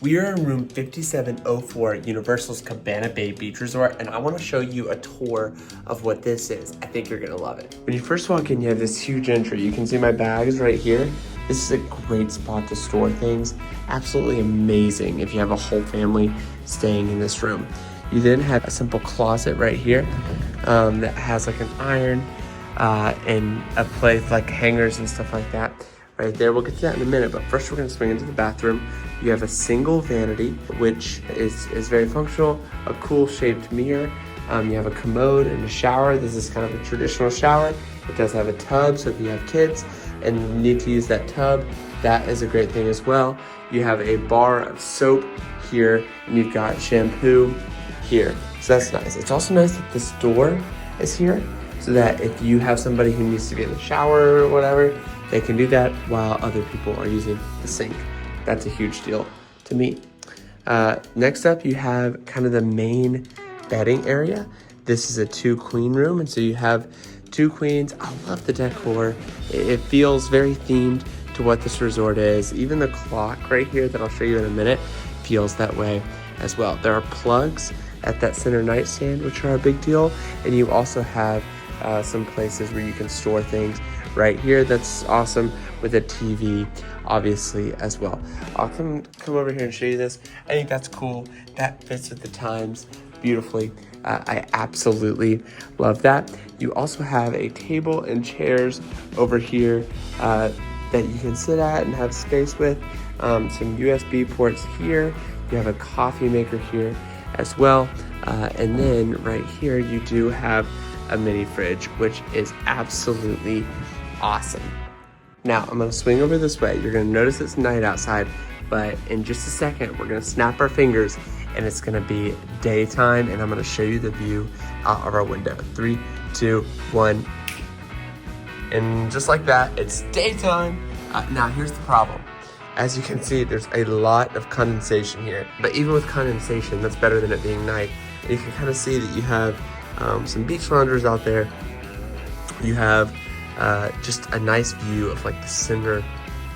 We are in room 5704 at Universal's Cabana Bay Beach Resort, and I want to show you a tour of what this is. I think you're going to love it. When you first walk in, you have this huge entry. You can see my bags right here. This is a great spot to store things. Absolutely amazing if you have a whole family staying in this room. You then have a simple closet right here that has like an iron and a place like hangers and stuff like that. Right there, we'll get to that in a minute, but first we're gonna swing into the bathroom. You have a single vanity, which is very functional, a cool shaped mirror. You have a commode and a shower. This is kind of a traditional shower. It does have a tub, so if you have kids and you need to use that tub, that is a great thing as well. You have a bar of soap here, and you've got shampoo here, so that's nice. It's also nice that this door is here, so that if you have somebody who needs to be in the shower or whatever, they can do that while other people are using the sink. That's a huge deal to me. Next up, you have kind of the main bedding area. This is a 2-queen room, and so you have 2 queens. I love the decor. It feels very themed to what this resort is. Even the clock right here that I'll show you in a minute feels that way as well. There are plugs at that center nightstand, which are a big deal, and you also have some places where you can store things right here. That's awesome, with a TV obviously as well. I'll come over here and show you this. I think that's cool. That fits with the times beautifully. I absolutely love that. You also have a table and chairs over here that you can sit at and have space with. Some USB ports here. You have a coffee maker here as well. And then right here you do have a mini fridge, which is absolutely awesome. Now I'm gonna swing over this way. You're gonna notice it's night outside, but in just a second, we're gonna snap our fingers and it's gonna be daytime, and I'm gonna show you the view out of our window. 3, 2, 1. And just like that, it's daytime. Now here's the problem. As you can see, there's a lot of condensation here, but even with condensation, that's better than it being night. And you can kind of see that you have some beach loungers out there. You have just a nice view of like the center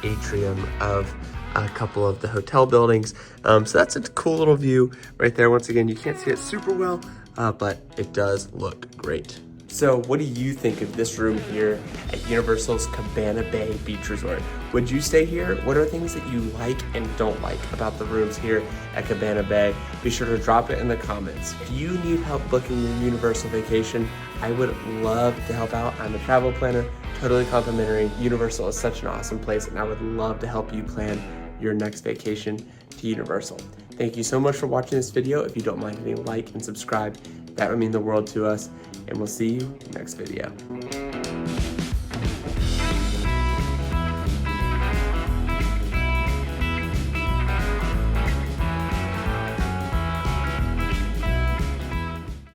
atrium of a couple of the hotel buildings. So that's a cool little view right there. Once again, you can't see it super well, but it does look great. So what do you think of this room here at Universal's Cabana Bay Beach Resort? Would you stay here? What are things that you like and don't like about the rooms here at Cabana Bay? Be sure to drop it in the comments. If you need help booking your Universal vacation, I would love to help out. I'm a travel planner, totally complimentary. Universal is such an awesome place, and I would love to help you plan your next vacation to Universal. Thank you so much for watching this video. If you don't mind hitting like and subscribe, that would mean the world to us, and we'll see you next video.